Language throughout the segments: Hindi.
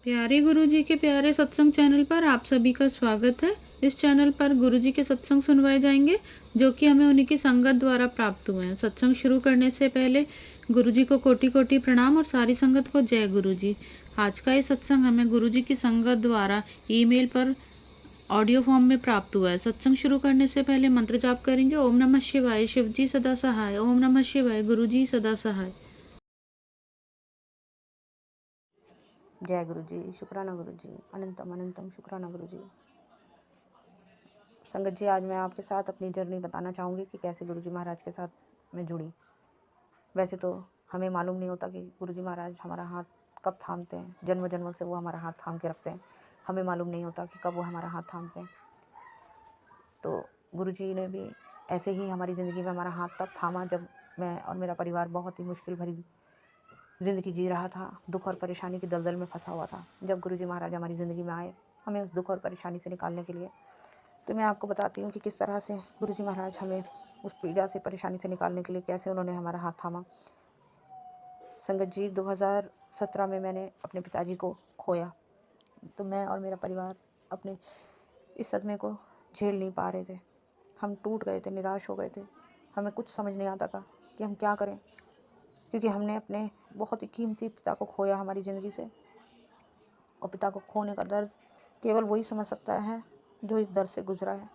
प्यारे गुरुजी के प्यारे सत्संग चैनल पर आप सभी का स्वागत है। इस चैनल पर गुरुजी के सत्संग सुनवाए जाएंगे जो कि हमें उन्हीं की संगत द्वारा प्राप्त हुए हैं। सत्संग शुरू करने से पहले गुरुजी को कोटि कोटि प्रणाम और सारी संगत को जय गुरुजी। आज का ये सत्संग हमें गुरुजी की संगत द्वारा ईमेल पर ऑडियो फॉर्म में प्राप्त हुआ है। सत्संग शुरू करने से पहले मंत्र जाप करेंगे। ओम नमः शिवाय, शिवजी सदा सहाय। ओम नमः शिवाय, गुरुजी सदा सहाय। जय गुरु जी, शुक्राना गुरु जी, अनंतम अनंतम शुक्राना गुरु जी। संगत जी, आज मैं आपके साथ अपनी जर्नी बताना चाहूँगी कि कैसे गुरु जी महाराज के साथ मैं जुड़ी। वैसे तो हमें मालूम नहीं होता कि गुरु जी महाराज हमारा हाथ कब थामते हैं। जन्म जन्म से वो हमारा हाथ थाम के रखते हैं। हमें मालूम नहीं होता कि कब वो हमारा हाथ थामते हैं। तो गुरु जी ने भी ऐसे ही हमारी ज़िंदगी में हमारा हाथ तब थामा जब मैं और मेरा परिवार बहुत ही मुश्किल भरी ज़िंदगी जी रहा था। दुख और परेशानी की दलदल में फंसा हुआ था। जब गुरु जी महाराज हमारी ज़िंदगी में आए हमें उस दुख और परेशानी से निकालने के लिए, तो मैं आपको बताती हूँ कि किस तरह से गुरु जी महाराज हमें उस पीड़ा से, परेशानी से निकालने के लिए कैसे उन्होंने हमारा हाथ थामा। संगत जी, 2017 में मैंने अपने पिताजी को खोया। तो मैं और मेरा परिवार अपने इस सदमे को झेल नहीं पा रहे थे। हम टूट गए थे, निराश हो गए थे। हमें कुछ समझ नहीं आता था कि हम क्या करें, क्योंकि हमने अपने बहुत ही कीमती पिता को खोया हमारी ज़िंदगी से। और पिता को खोने का दर्द केवल वही समझ सकता है जो इस दर्द से गुजरा है।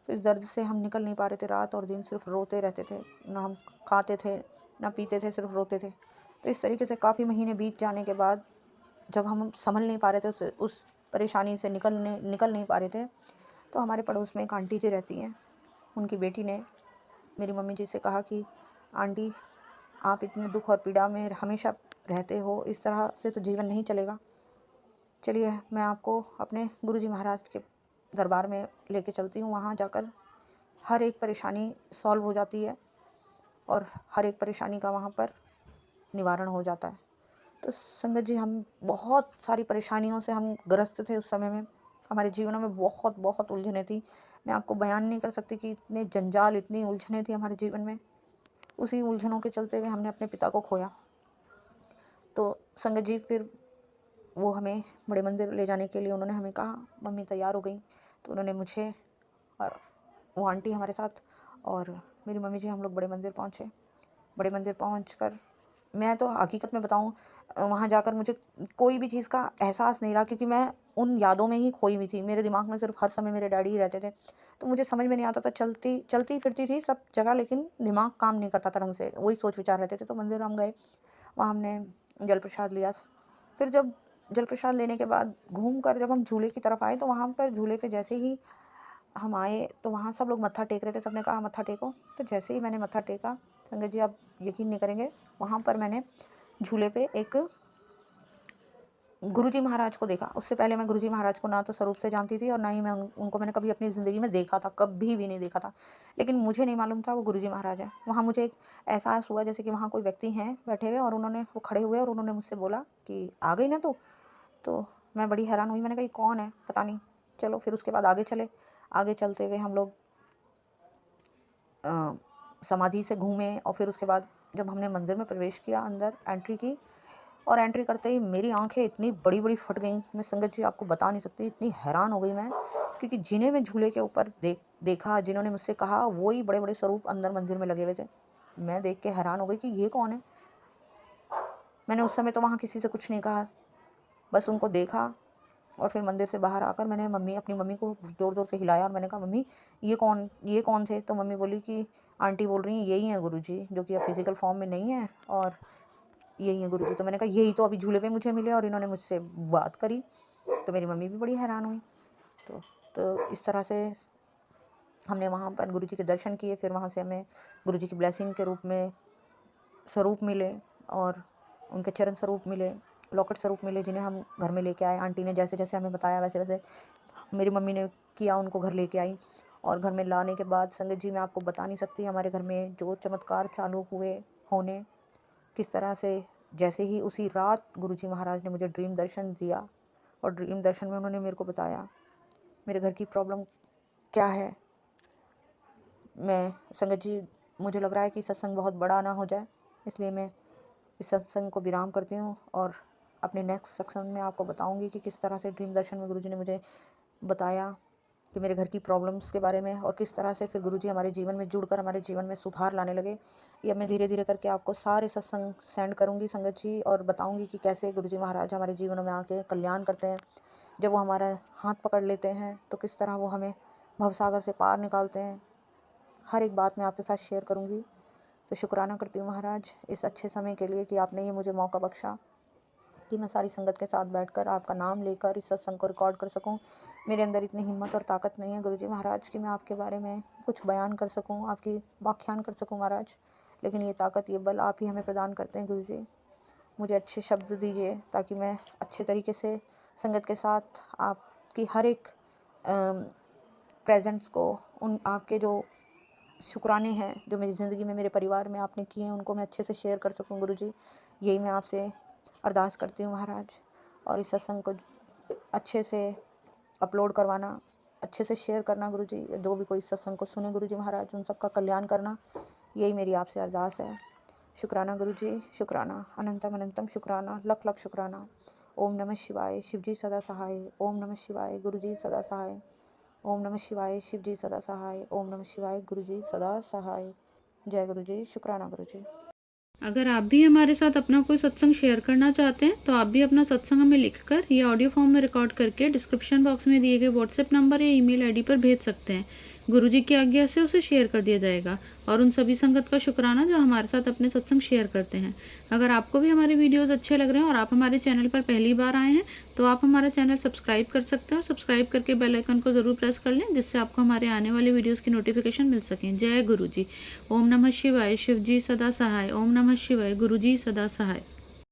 तो इस दर्द से हम निकल नहीं पा रहे थे। रात और दिन सिर्फ रोते रहते थे। ना हम खाते थे, ना पीते थे, सिर्फ रोते थे। तो इस तरीके से काफ़ी महीने बीत जाने के बाद जब हम संभल नहीं पा रहे थे, उस परेशानी से निकल नहीं पा रहे थे, तो हमारे पड़ोस में एक आंटी जी रहती हैं। उनकी बेटी ने मेरी मम्मी जी से कहा कि आंटी, आप इतने दुख और पीड़ा में हमेशा रहते हो, इस तरह से तो जीवन नहीं चलेगा। चलिए, मैं आपको अपने गुरुजी महाराज के दरबार में लेके चलती हूँ। वहाँ जाकर हर एक परेशानी सॉल्व हो जाती है और हर एक परेशानी का वहाँ पर निवारण हो जाता है। तो संगत जी, हम बहुत सारी परेशानियों से हम ग्रस्त थे उस समय में। हमारे जीवनों में बहुत बहुत उलझनें थी। मैं आपको बयान नहीं कर सकती कि इतने जंजाल, इतनी उलझनें थी हमारे जीवन में। उसी उलझनों के चलते हुए हमने अपने पिता को खोया। तो संगत जी, फिर वो हमें बड़े मंदिर ले जाने के लिए उन्होंने हमें कहा। मम्मी तैयार हो गई तो उन्होंने मुझे और वो आंटी हमारे साथ और मेरी मम्मी जी, हम लोग बड़े मंदिर पहुँचे। बड़े मंदिर पहुँचकर मैं तो हकीकत में बताऊँ, वहाँ जाकर मुझे कोई भी चीज़ का एहसास नहीं रहा, क्योंकि मैं उन यादों में ही खोई हुई थी। मेरे दिमाग में सिर्फ हर समय मेरे डैडी ही रहते थे। तो मुझे समझ में नहीं आता था। चलती फिरती थी सब जगह, लेकिन दिमाग काम नहीं करता था ढंग से। वही सोच विचार रहते थे। तो मंदिर हम गए, वहाँ हमने जल प्रसाद लिया। फिर जब जल प्रसाद लेने के बाद घूम कर जब हम झूले की तरफ आए, तो वहाँ पर झूले पे जैसे ही हम आए तो वहाँ सब लोग मत्था टेक रहे थे। सबने कहा मत्था टेको। तो जैसे ही मैंने मत्था टेका, संगत जी, आप यकीन नहीं करेंगे, वहाँ पर मैंने झूले पे एक गुरुजी महाराज को देखा। उससे पहले मैं गुरुजी महाराज को ना तो स्वरूप से जानती थी और ना ही मैं उनको मैंने कभी अपनी ज़िंदगी में देखा था, कभी भी नहीं देखा था। लेकिन मुझे नहीं मालूम था वो गुरुजी महाराज हैं। वहाँ मुझे एक एहसास हुआ जैसे कि वहाँ कोई व्यक्ति हैं बैठे हुए, और वो खड़े हुए और उन्होंने मुझसे बोला कि आ गई ना तू। तो मैं बड़ी हैरान हुई। मैंने कहा ये कौन है, पता नहीं। चलो, फिर उसके बाद आगे चले। आगे चलते हुए हम लोग समाधि से घूमे, और फिर उसके बाद जब हमने मंदिर में प्रवेश किया, अंदर एंट्री की, और एंट्री करते ही मेरी आंखें इतनी बड़ी बड़ी फट गईं। मैं संगत जी आपको बता नहीं सकती, इतनी हैरान हो गई मैं, क्योंकि जिन्हें मैं झूले के ऊपर देखा, जिन्होंने मुझसे कहा, वो ही बड़े बड़े स्वरूप अंदर मंदिर में लगे हुए थे। मैं देख के हैरान हो गई कि ये कौन है। मैंने उस समय तो वहाँ किसी से कुछ नहीं कहा, बस उनको देखा। और फिर मंदिर से बाहर आकर मैंने अपनी मम्मी को ज़ोर ज़ोर से हिलाया और मैंने कहा, मम्मी ये कौन थे। तो मम्मी बोली कि आंटी बोल रही हैं यही हैं गुरुजी, जो कि अब फिजिकल फॉर्म में नहीं है, और यही है गुरुजी। तो मैंने कहा यही तो अभी झूले पे मुझे मिले और इन्होंने मुझसे बात करी। तो मेरी मम्मी भी बड़ी हैरान हुई। तो इस तरह से हमने वहाँ पर गुरुजी के दर्शन किए। फिर वहाँ से हमें गुरुजी की ब्लेसिंग के रूप में स्वरूप मिले, और उनके चरण स्वरूप मिले, लॉकेट स्वरूप मिले, जिन्हें हम घर में लेके आए। आंटी ने जैसे जैसे हमें बताया वैसे वैसे मेरी मम्मी ने किया, उनको घर लेके आई। और घर में लाने के बाद संगत जी, मैं आपको बता नहीं सकती हमारे घर में जो चमत्कार चालू हुए होने, किस तरह से। जैसे ही उसी रात गुरुजी महाराज ने मुझे ड्रीम दर्शन दिया, और ड्रीम दर्शन में उन्होंने मेरे को बताया मेरे घर की प्रॉब्लम क्या है। मैं संगत जी, मुझे लग रहा है कि सत्संग बहुत बड़ा ना हो जाए, इसलिए मैं इस सत्संग को विराम करती हूँ और अपने नेक्स्ट सेक्शन में आपको बताऊंगी कि किस तरह से ड्रीम दर्शन में गुरुजी ने मुझे बताया कि मेरे घर की प्रॉब्लम्स के बारे में, और किस तरह से फिर गुरुजी हमारे जीवन में जुड़कर हमारे जीवन में सुधार लाने लगे। ये मैं धीरे धीरे करके आपको सारे सत्संग सेंड करूंगी संगत जी, और बताऊंगी कि कैसे गुरुजी महाराज हमारे जीवन में आके कल्याण करते हैं। जब वो हमारा हाथ पकड़ लेते हैं तो किस तरह वो हमें भवसागर से पार निकालते हैं, हर एक बात मैं आपके साथ शेयर करूंगी। तो शुक्राना करती हूँ महाराज इस अच्छे समय के लिए कि आपने ये मुझे मौका बख्शा कि मैं सारी संगत के साथ बैठकर आपका नाम लेकर इस सत्संग को रिकॉर्ड कर सकूं। मेरे अंदर इतनी हिम्मत और ताकत नहीं है गुरुजी महाराज कि मैं आपके बारे में कुछ बयान कर सकूं, आपकी व्याख्यान कर सकूं महाराज, लेकिन ये ताकत, ये बल आप ही हमें प्रदान करते हैं गुरुजी। मुझे अच्छे शब्द दीजिए ताकि मैं अच्छे तरीके से संगत के साथ आपकी हर एक प्रेजेंट्स को, उन आपके जो शुक्राने हैं जो मेरी ज़िंदगी में मेरे परिवार में आपने किए हैं, उनको मैं अच्छे से शेयर कर सकूं गुरुजी। यही मैं आपसे अरदास करती हूँ महाराज। और इस सत्संग को अच्छे से अपलोड करवाना, अच्छे से शेयर करना गुरुजी। जो भी कोई सत्संग को सुने गुरुजी महाराज, उन सबका कल्याण करना, यही मेरी आपसे अरदास है। शुक्राना गुरुजी, शुक्राना, अनंतम अनंतम शुक्राना, लख लख शुक्राना। ओम नमः शिवाय, शिवजी सदा सहाय। ओम नमः शिवाय, गुरुजी सदा सहाय। ओम नमः शिवाय, शिवजी सदा सहाय। ओम नमः शिवाय, गुरुजी सदा सहाय। जय गुरुजी, शुक्राना गुरुजी। अगर आप भी हमारे साथ अपना कोई सत्संग शेयर करना चाहते हैं तो आप भी अपना सत्संग हमें लिखकर या ऑडियो फॉर्म में रिकॉर्ड करके डिस्क्रिप्शन बॉक्स में दिए गए व्हाट्सएप नंबर या ईमेल आईडी पर भेज सकते हैं। गुरुजी की आज्ञा से उसे शेयर कर दिया जाएगा। और उन सभी संगत का शुक्राना जो हमारे साथ अपने सत्संग शेयर करते हैं। अगर आपको भी हमारे वीडियोस अच्छे लग रहे हैं और आप हमारे चैनल पर पहली बार आए हैं तो आप हमारा चैनल सब्सक्राइब कर सकते हैं, और सब्सक्राइब करके बेल आइकन को ज़रूर प्रेस कर लें, जिससे आपको हमारे आने वाले वीडियोस की नोटिफिकेशन मिल सकें। जय गुरुजी। ओम नमः शिवाय, शिवजी सदा सहाय। ओम नमः शिवाय, गुरुजी सदा सहाय।